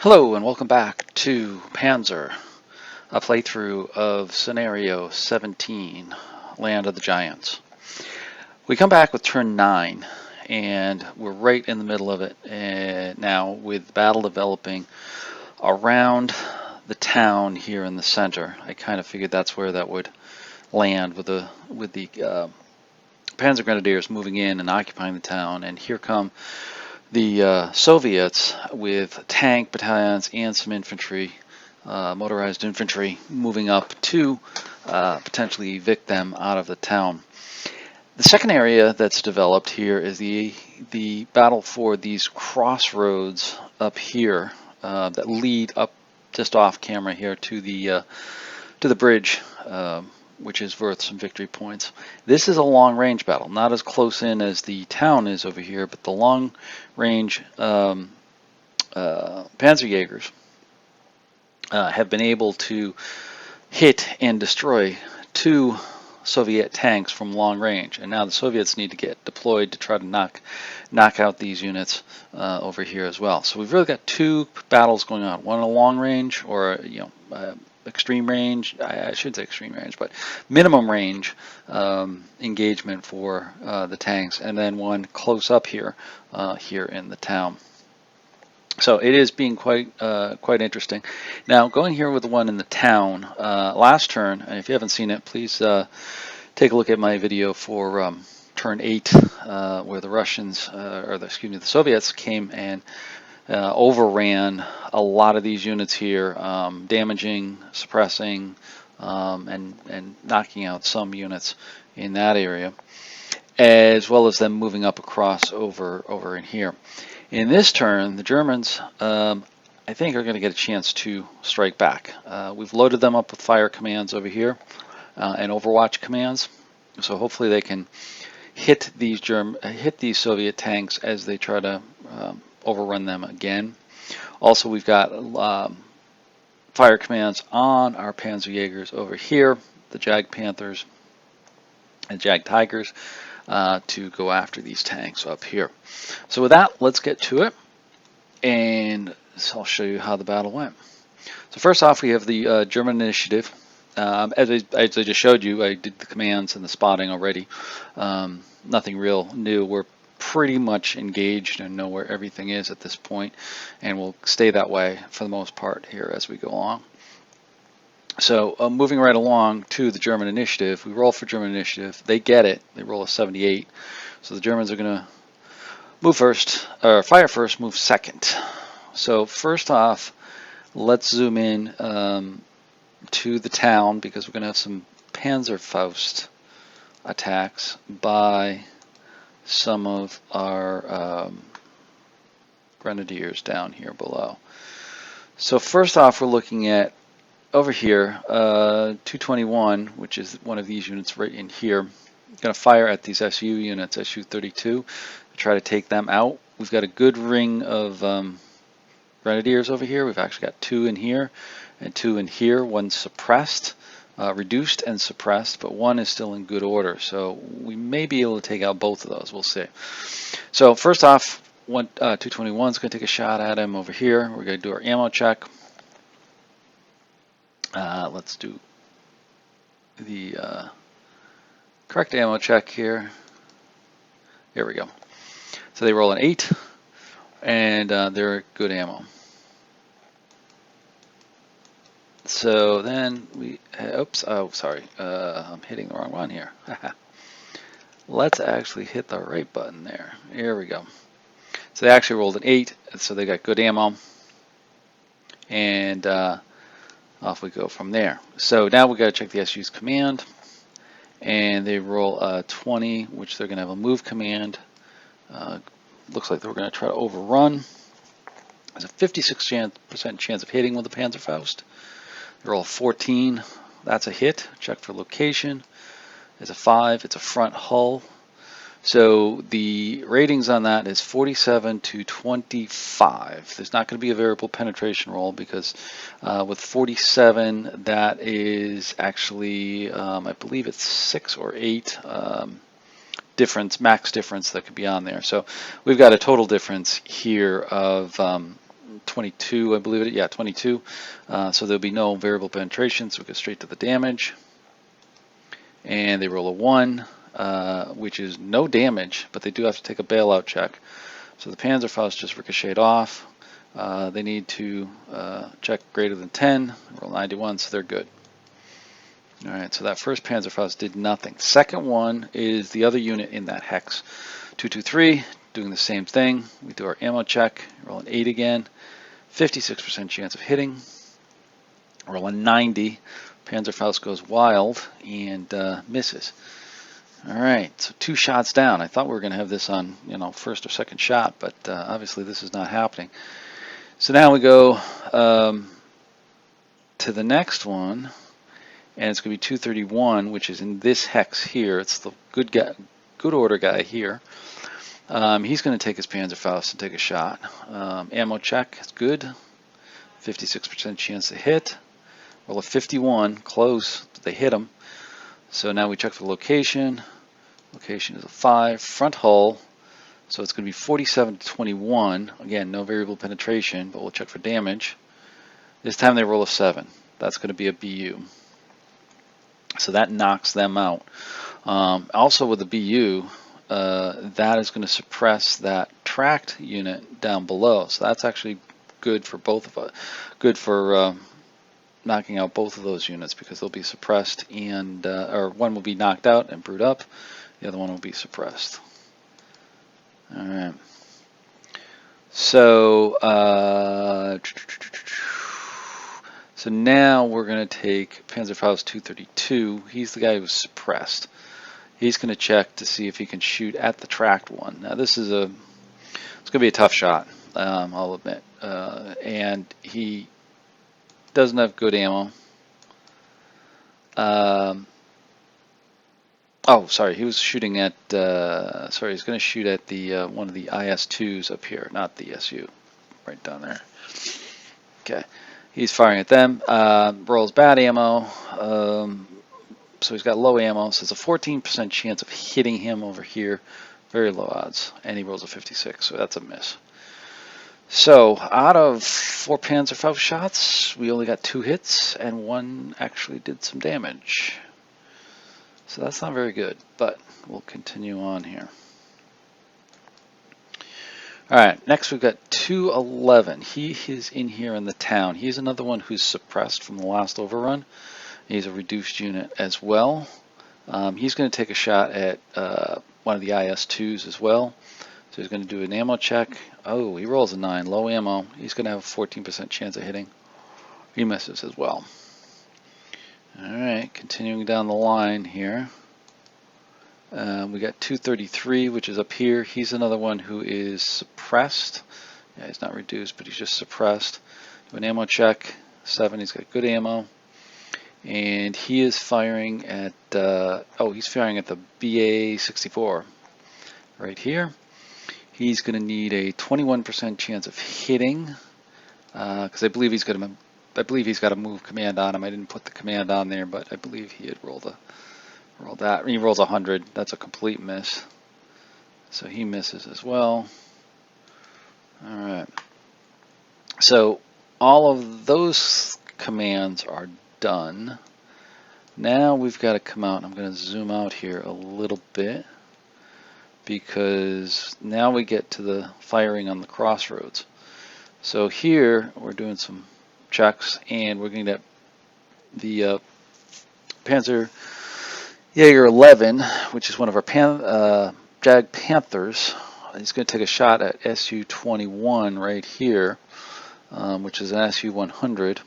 Hello and welcome back to Panzer, a playthrough of Scenario 17, Land of the Giants. We come back with turn 9 and we're right in the middle of it now with battle developing around the town here in the center. I kind of figured that's where that would land with the Panzer Grenadiers moving in and occupying the town, and here come the Soviets with tank battalions and some infantry, motorized infantry, moving up to potentially evict them out of the town. The second area that's developed here is the battle for these crossroads up here that lead up just off camera here to the bridge, which is worth some victory points. This is a long-range battle, not as close in as the town is over here, but the long-range Panzerjägers have been able to hit and destroy 2 Soviet tanks from long range, and now the Soviets need to get deployed to try to knock out these units over here as well. So we've really got 2 battles going on: one a long range, or extreme range. I shouldn't say extreme range, but minimum range engagement for the tanks, and then one close up here in the town. So it is being quite interesting. Now, going here with the one in the town, last turn, and if you haven't seen it, please take a look at my video for turn 8, where the Russians, the Soviets came and overran a lot of these units here, damaging, suppressing, and knocking out some units in that area, as well as them moving up across over in here. In this turn, the Germans, I think, are going to get a chance to strike back. We've loaded them up with fire commands over here and overwatch commands, so hopefully they can hit these Soviet tanks as they try to overrun them again. Also, we've got fire commands on our Panzerjägers over here, the Jag Panthers and Jag Tigers, to go after these tanks up here. So with that, let's get to it, and so I'll show you how the battle went. So first off, we have the German initiative. As I just showed you, I did the commands and the spotting already. Nothing real new. We're pretty much engaged and know where everything is at this point, and we'll stay that way for the most part here as we go along. So moving right along to the German initiative, we roll for German initiative. They get it. They roll a 78. So the Germans are going to move first, or fire first, move second. So first off, let's zoom in to the town, because we're going to have some Panzerfaust attacks by some of our Grenadiers down here below. So first off, we're looking at over here, 221, which is one of these units right in here. Going to fire at these SU units, SU-32, to try to take them out. We've got a good ring of Grenadiers over here. We've actually got 2 in here and 2 in here. One suppressed, reduced and suppressed, but one is still in good order. So we may be able to take out both of those. We'll see. So first off, 221 is going to take a shot at him over here. We're going to do our ammo check. Let's do the correct ammo check here. There we go. So they roll an 8, and they're good ammo. So then we, oops, oh, sorry, I'm hitting the wrong one here. Let's actually hit the right button there. Here we go. So they actually rolled an 8, so they got good ammo, and off we go from there. So now we got to check the SU's command, and they roll a 20, which they're going to have a move command. Looks like they're going to try to overrun. There's a 56% chance of hitting with the Panzerfaust. They roll a 14. That's a hit. Check for location. There's a 5. It's a front hull. So the ratings on that is 47 to 25. There's not going to be a variable penetration roll, because with 47, that is actually, I believe it's 6 or 8 difference, max difference that could be on there. So we've got a total difference here of 22, I believe it. Yeah, 22. So there'll be no variable penetration, so we go straight to the damage. And they roll a 1, which is no damage, but they do have to take a bailout check. So the Panzerfaust just ricocheted off. They need to check greater than 10, roll 91, so they're good. All right, so that first Panzerfaust did nothing. Second one is the other unit in that hex. 223, doing the same thing. We do our ammo check, roll an 8 again, 56% chance of hitting. Roll a 90. Panzerfaust goes wild and misses. All right, so 2 shots down. I thought we were going to have this on, first or second shot, but obviously this is not happening. So now we go to the next one, and it's going to be 231, which is in this hex here. It's the good guy, good order guy here. He's going to take his Panzerfaust and take a shot. Ammo check is good. 56% chance to hit. Roll a 51, close. They hit him. So now we check for location. Location is a 5. Front hull. So it's going to be 47 to 21. Again, no variable penetration, but we'll check for damage. This time they roll a 7. That's going to be a BU. So that knocks them out. Also with the BU, that is going to suppress that tracked unit down below. So that's actually good for both of us. Good for knocking out both of those units because they'll be suppressed and or one will be knocked out and brewed up. The other one will be suppressed. All right. So so now we're going to take Panzerfaust 232. He's the guy who's suppressed. He's going to check to see if he can shoot at the tracked one. Now this is it's going to be a tough shot, I'll admit. And he doesn't have good ammo. Oh, sorry, he was shooting at, sorry, he's going to shoot at the one of the IS-2s up here, not the SU, right down there. Okay, he's firing at them, rolls bad ammo, so he's got low ammo, so it's a 14% chance of hitting him over here, very low odds, and he rolls a 56, so that's a miss. So out of 4 Panzerfaust shots, we only got 2 hits, and 1 actually did some damage. So that's not very good, but we'll continue on here. Alright, next we've got 211. He is in here in the town. He's another one who's suppressed from the last overrun. He's a reduced unit as well. He's going to take a shot at one of the IS-2s as well. So he's going to do an ammo check. Oh, he rolls a 9, low ammo. He's going to have a 14% chance of hitting. He misses as well. Alright, continuing down the line here. We got 233, which is up here. He's another one who is suppressed. Yeah, he's not reduced, but he's just suppressed. Do an ammo check. 7, he's got good ammo. And he is firing at, he's firing at the BA-64 right here. He's going to need a 21% chance of hitting, because I believe he's got a move command on him. I didn't put the command on there, but I believe he had rolled that. He rolls 100. That's a complete miss. So he misses as well. All right. So all of those commands are done. Now we've got to come out. I'm going to zoom out here a little bit, because now we get to the firing on the crossroads. So here we're doing some checks, and we're going to get the Panzer Jaeger 11, which is one of our Jag Panthers. He's going to take a shot at SU-21 right here, which is an SU-100.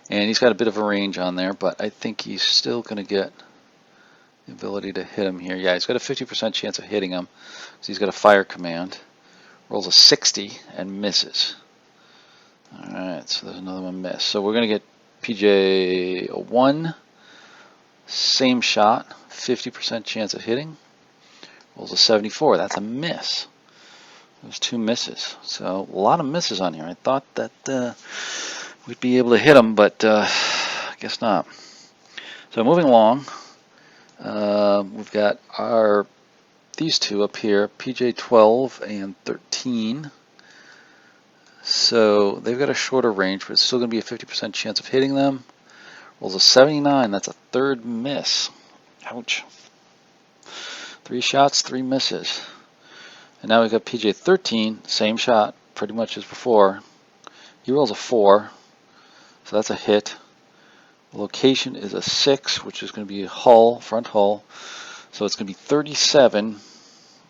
And he's got a bit of a range on there, but I think he's still going to get the ability to hit him here. Yeah, he's got a 50% chance of hitting him, because he's got a fire command. Rolls a 60 and misses. Alright, so there's another one miss. So we're going to get PJ-1, same shot, 50% chance of hitting. Rolls a 74, that's a miss. There's 2 misses. So a lot of misses on here. I thought that we'd be able to hit them, but I guess not. So moving along, we've got these 2 up here, PJ-12 and 13. So they've got a shorter range, but it's still going to be a 50% chance of hitting them. Rolls a 79. That's a third miss. Ouch. 3 shots, 3 misses. And now we've got PJ 13, same shot, pretty much as before. He rolls a 4, so that's a hit. The location is a 6, which is going to be a hull, front hull. So it's going to be 37,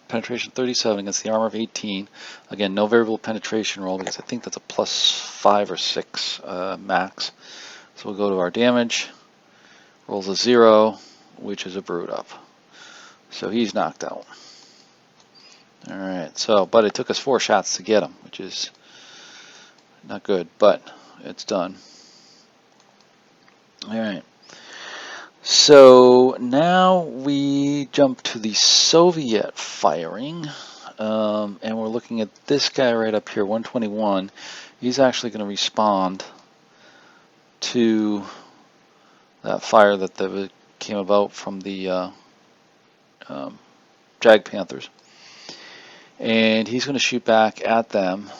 penetration 37 against the armor of 18. Again, no variable penetration roll because I think that's a +5 or 6 max. So we'll go to our damage. Rolls a 0, which is a brood up. So he's knocked out. Alright, so, but it took us 4 shots to get him, which is not good, but it's done. Alright. So now we jump to the Soviet firing, and we're looking at this guy right up here, 121. He's actually going to respond to that fire that came about from the Jag Panthers. And he's going to shoot back at them.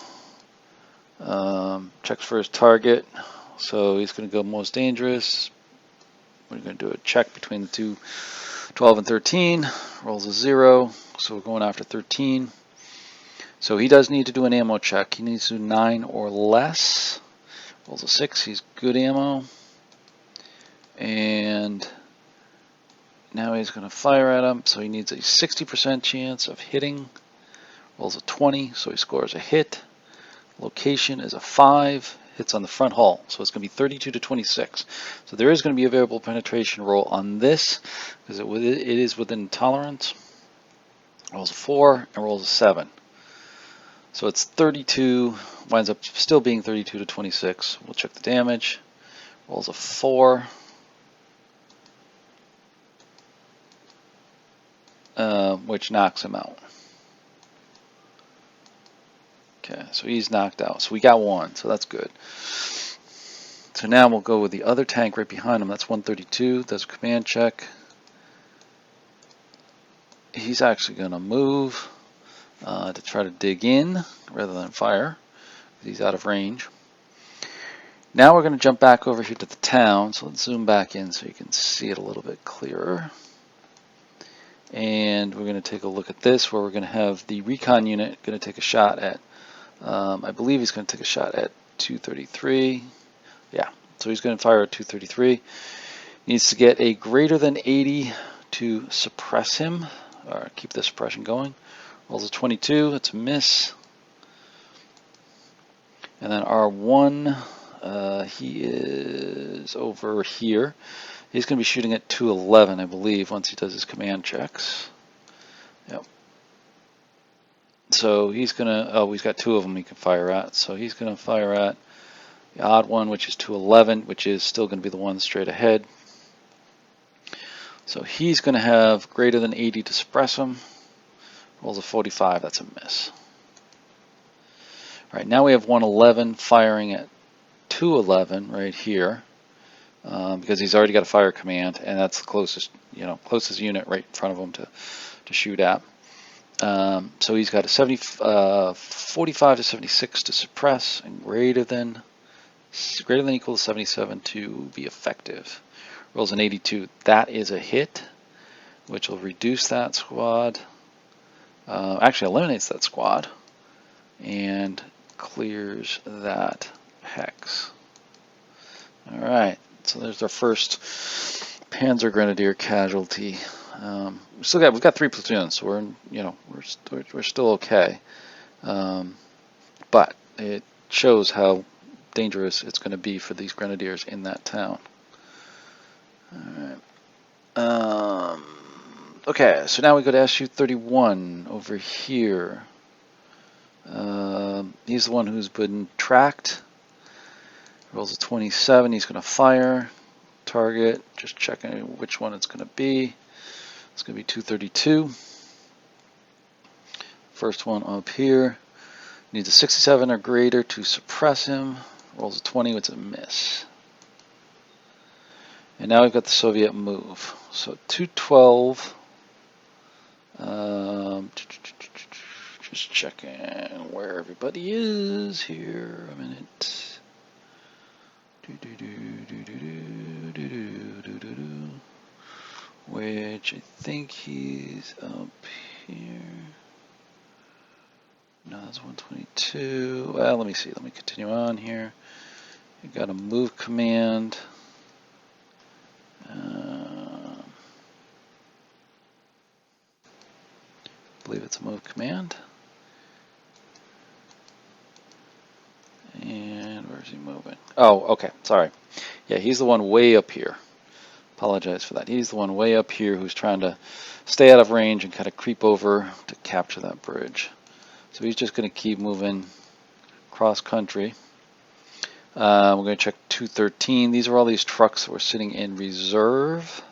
Checks for his target. So he's going to go most dangerous. We're going to do a check between the two, 12 and 13. Rolls a 0. So we're going after 13. So he does need to do an ammo check. He needs to do 9 or less. Rolls a 6. He's good ammo. And now he's going to fire at him. So he needs a 60% chance of hitting. Rolls a 20, so he scores a hit. Location is a 5, hits on the front hull, so it's going to be 32 to 26. So there is going to be a variable penetration roll on this because it is within tolerance. Rolls a 4 and rolls a 7. So it's 32, winds up still being 32 to 26. We'll check the damage. Rolls a 4. Which knocks him out. Okay, so he's knocked out. So we got 1, so that's good. So now we'll go with the other tank right behind him. That's 132. Does a command check. He's actually going to move to try to dig in rather than fire. He's out of range. Now we're going to jump back over here to the town. So let's zoom back in so you can see it a little bit clearer. And we're going to take a look at this where we're going to have the recon unit going to take a shot at I believe he's going to take a shot at 233. Yeah, so he's going to fire at 233. Needs to get a greater than 80 to suppress him, or keep the suppression going. Rolls a 22, it's a miss. And then R1, he is over here. He's going to be shooting at 211, I believe, once he does his command checks. Yep. So he's going to, oh, he's got 2 of them he can fire at. So he's going to fire at the odd one, which is 211, which is still going to be the one straight ahead. So he's going to have greater than 80 to suppress him. Rolls a 45, that's a miss. All right, now we have 111 firing at 211 right here, because he's already got a fire command, and that's the closest, closest unit right in front of him to shoot at. So he's got a 45 to 76 to suppress, and greater than equal to 77 to be effective. Rolls an 82. That is a hit, which will reduce that squad. Actually eliminates that squad and clears that hex. All right, so there's our first Panzer Grenadier casualty. We've got 3 platoons, so we're still okay. But it shows how dangerous it's going to be for these Grenadiers in that town. All right. Okay, so now we go to SU-31 over here. He's the one who's been tracked. Rolls a 27. He's going to fire. Target. Just checking which one it's going to be. It's going to be 232. First one up here. Needs a 67 or greater to suppress him. Rolls a 20. It's a miss. And now we've got the Soviet move. So 212. Just checking where everybody is here. A minute. Which I think he's up here. No, that's 122. Well, let me see. Let me continue on here. You got a move command. I believe it's a move command. And where's he moving? Oh, okay. Sorry. Yeah, he's the one way up here. Apologize for that. He's the one way up here who's trying to stay out of range and kind of creep over to capture that bridge. So he's just going to keep moving cross country. We're going to check 213. These are all these trucks that were sitting in reserve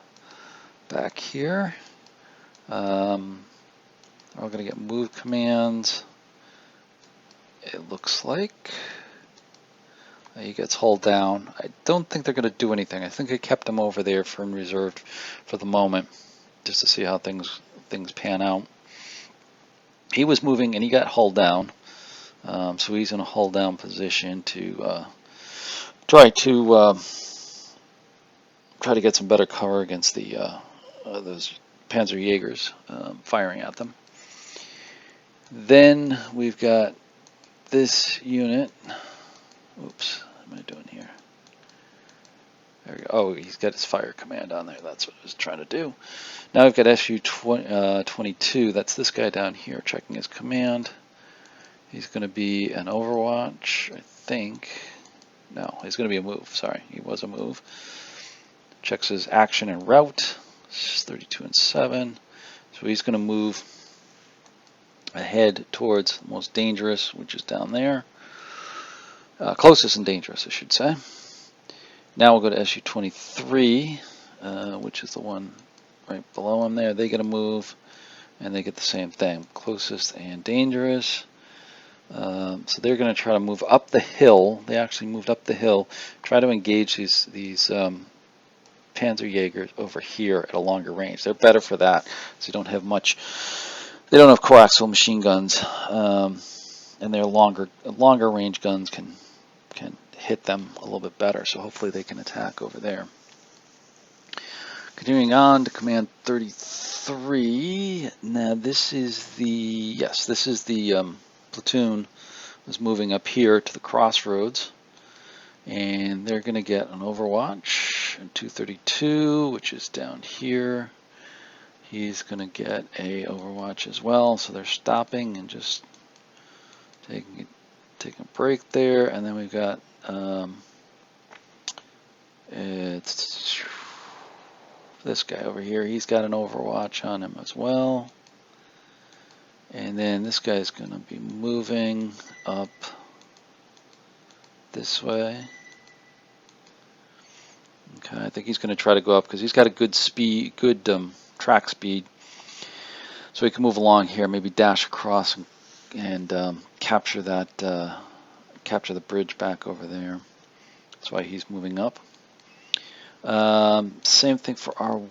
back here. We're all going to get move commands. It looks like he gets hull down. I don't think they're going to do anything. I think I kept them over there for in reserve for the moment, just to see how things pan out. He was moving and he got hull down, so he's in a hull down position to try to get some better cover against the those Panzer Jaegers firing at them. Then we've got this unit. Oops, what am I doing here? There we go. Oh, he's got his fire command on there. That's what I was trying to do. Now we've got SU-22. That's this guy down here checking his command. He's going to be an overwatch, I think. No, he's going to be a move. Sorry, he was a move. Checks his action and route. It's 32 and 7. So he's going to move ahead towards the most dangerous, which is down there. Closest and dangerous, I should say. Now we'll go to SU-23, which is the one right below him there. They get a move, and they get the same thing, closest and dangerous. So they're going to try to move up the hill. They actually moved up the hill, try to engage these Panzer Jaegers over here at a longer range. They're better for that, so you don't have much. They don't have coaxial machine guns, and their longer range guns can hit them a little bit better. So hopefully they can attack over there. Continuing on to Command 33. Now this is the platoon was moving up here to the crossroads, and they're going to get an overwatch. And 232, which is down here, he's going to get a overwatch as well. So they're stopping and just taking a break there. And then we've got it's this guy over here. He's got an overwatch on him as well. And then this guy's going to be moving up this way. Okay, I think he's going to try to go up because he's got a good speed, good track speed. So he can move along here, maybe dash across and capture the bridge back over there. That's why he's moving up. Same thing for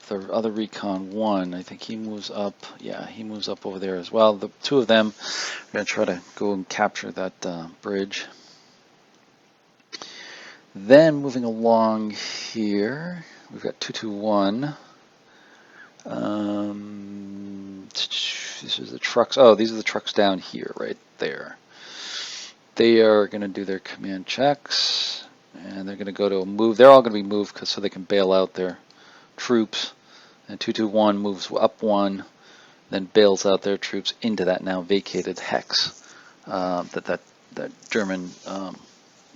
the other Recon 1. I think he moves up. Yeah, he moves up over there as well. The two of them are going to try to go and capture that bridge. Then moving along here, we've got 221. This is the trucks. Oh, these are the trucks down here, right there. They are going to do their command checks, and they're going to go to a move. They're all going to be moved so they can bail out their troops. And 221 moves up one, then bails out their troops into that now vacated hex that German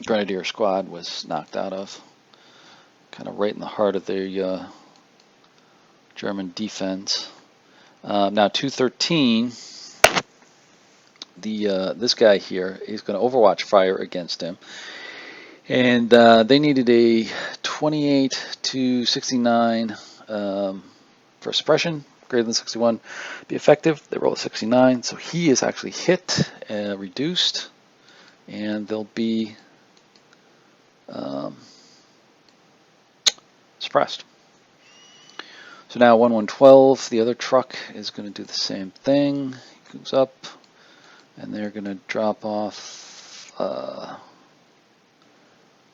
Grenadier squad was knocked out of. Kind of right in the heart of their German defense. Now 213, this guy here, he's going to overwatch fire against him. And they needed a 28 to 69 for suppression, greater than 61 be effective. They roll a 69, so he is actually hit, reduced, and they'll be suppressed. So now 1112, the other truck is going to do the same thing. He goes up, and they're going to drop off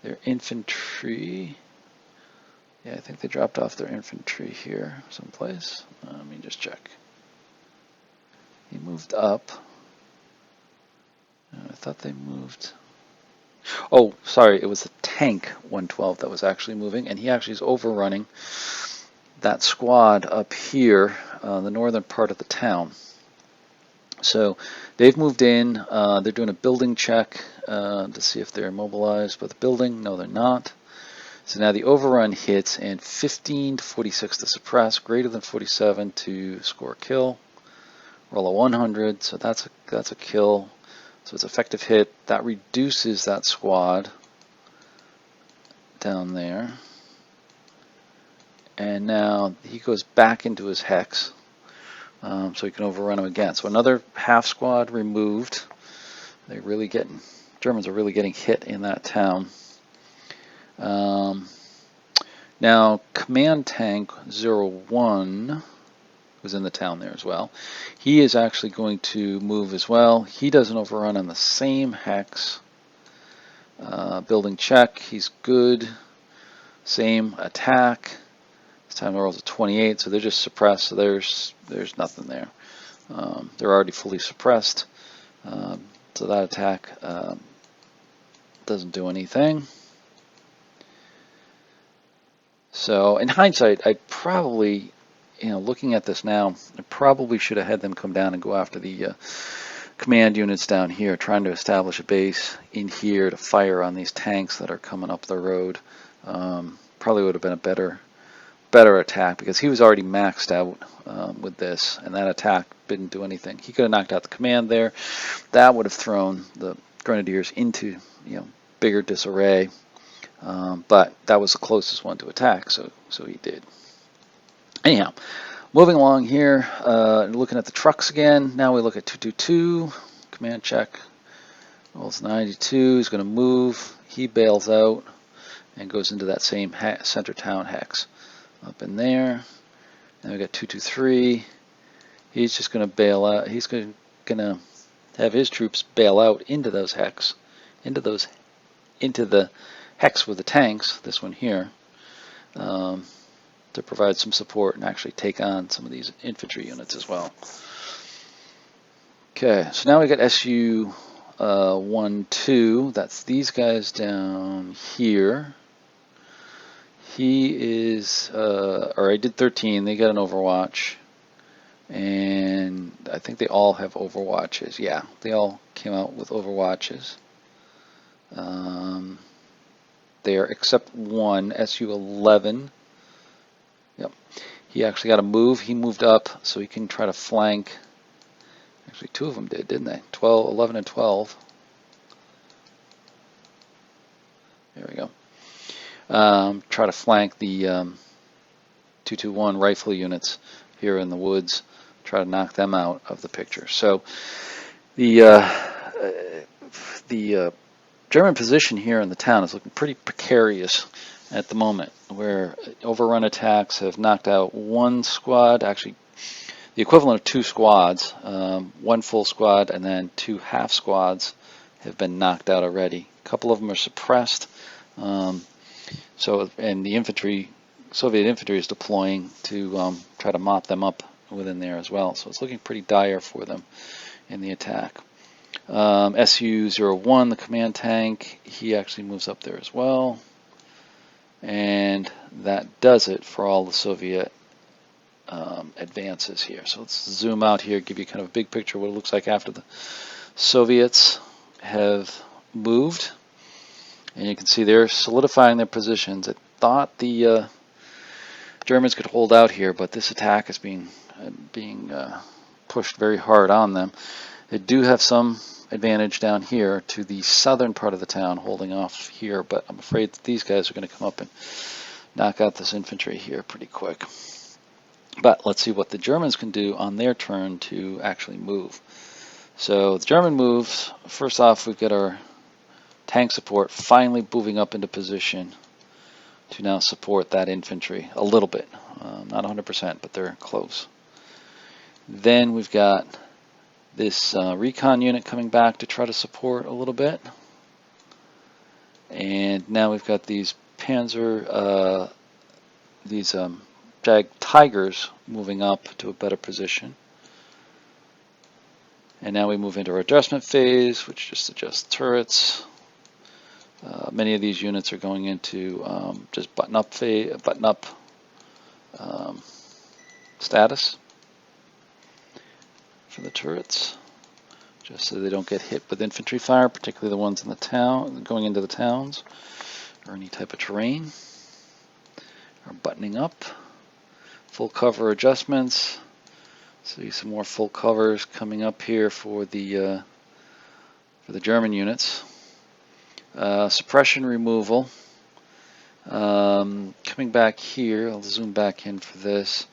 their infantry. Yeah, I think they dropped off their infantry here someplace. Let me just check. He moved up. I thought they moved. Oh, sorry, it was the tank 112 that was actually moving, and he actually is overrunning that squad up here, the northern part of the town. So they've moved in. They're doing a building check to see if they're immobilized by the building. No, they're not. So now the overrun hits, and 15 to 46 to suppress, greater than 47 to score a kill. Roll a 100, so that's a kill. So it's effective hit. That reduces that squad down there. And now he goes back into his hex, so he can overrun him again. So another half squad removed. Germans are really getting hit in that town. Now command tank 01 was in the town there as well. He is actually going to move as well. He does an overrun on the same hex. Building check, he's good. Same attack. This time the rolls a 28, so they're just suppressed, so there's nothing there. They're already fully suppressed, so that attack doesn't do anything. So in hindsight, I probably, looking at this now, I probably should have had them come down and go after the command units down here, trying to establish a base in here to fire on these tanks that are coming up the road. Probably would have been a better attack, because he was already maxed out with this, and that attack didn't do anything. He could have knocked out the command there. That would have thrown the Grenadiers into bigger disarray, but that was the closest one to attack, so he did. Anyhow, moving along here, looking at the trucks again. Now we look at 222, command check. Rolls 92, he's going to move. He bails out and goes into that same center town hex. Up in there. Then we got 223. He's just going to bail out. He's going to have his troops bail out into those hex, into the hex with the tanks. This one here, to provide some support and actually take on some of these infantry units as well. Okay, so now we got SU 1-2. That's these guys down here. He is, or I did 13, they got an Overwatch, and I think they all have Overwatches. Yeah, they all came out with Overwatches. There, except one, SU-11. Yep, he actually got a move. He moved up so he can try to flank. Actually, two of them did, didn't they? 11 and 12. There we go. Try to flank the 221 rifle units here in the woods, try to knock them out of the picture. So the German position here in the town is looking pretty precarious at the moment, where overrun attacks have knocked out one squad, actually the equivalent of two squads, one full squad and then two half squads have been knocked out already. A couple of them are suppressed. And the infantry, Soviet infantry, is deploying to try to mop them up within there as well. So it's looking pretty dire for them in the attack. SU-01, the command tank, he actually moves up there as well. And that does it for all the Soviet advances here. So let's zoom out here, give you kind of a big picture of what it looks like after the Soviets have moved. And you can see they're solidifying their positions. I thought the Germans could hold out here, but this attack is being pushed very hard on them. They do have some advantage down here to the southern part of the town, holding off here, but I'm afraid that these guys are going to come up and knock out this infantry here pretty quick. But let's see what the Germans can do on their turn to actually move. So the German moves. First off, we've got our tank support finally moving up into position to now support that infantry a little bit. Not 100%, but they're close. Then we've got This recon unit coming back to try to support a little bit. And now we've got these Panzer, these Jag Tigers moving up to a better position. And now we move into our adjustment phase, which just adjusts turrets. Many of these units are going into just button-up status for the turrets, just so they don't get hit with infantry fire, particularly the ones in the town, going into the towns, or any type of terrain. Are buttoning up. Full cover adjustments. See some more full covers coming up here for the German units. Suppression removal. Coming back here, I'll zoom back in for this.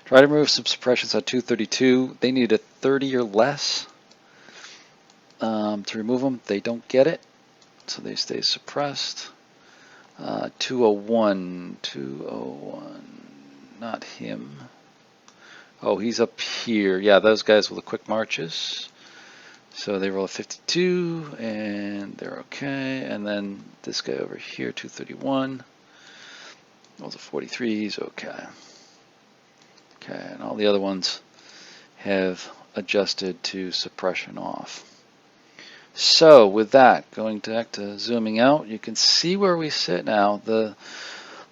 Try to remove some suppressions at 232. They need a 30 or less to remove them. They don't get it, so they stay suppressed. 201, not him. Oh, he's up here. Yeah, those guys with the quick marches. So they roll a 52, and they're okay. And then this guy over here, 231, rolls a 43, he's okay. Okay, and all the other ones have adjusted to suppression off. So with that, going back to zooming out, you can see where we sit now. The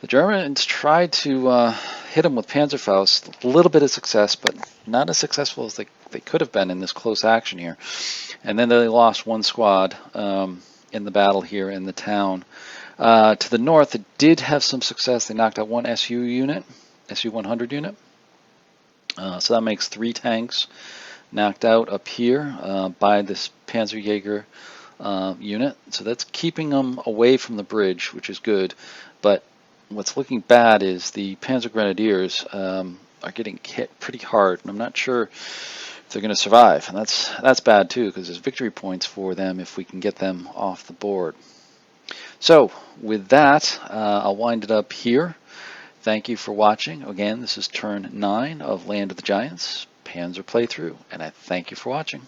Germans tried to hit them with Panzerfaust, a little bit of success, but not as successful as they could have been in this close action here. And then they lost one squad in the battle here in the town. To the north, it did have some success. They knocked out one SU unit, SU-100 unit. So that makes 3 tanks knocked out up here by this Panzerjäger unit. So that's keeping them away from the bridge, which is good. But what's looking bad is the Panzer Grenadiers are getting hit pretty hard, and I'm not sure if they're going to survive. And that's bad too, because there's victory points for them if we can get them off the board. So with that, I'll wind it up here. Thank you for watching. Again, this is turn 9 of Land of the Giants Panzer playthrough, and I thank you for watching.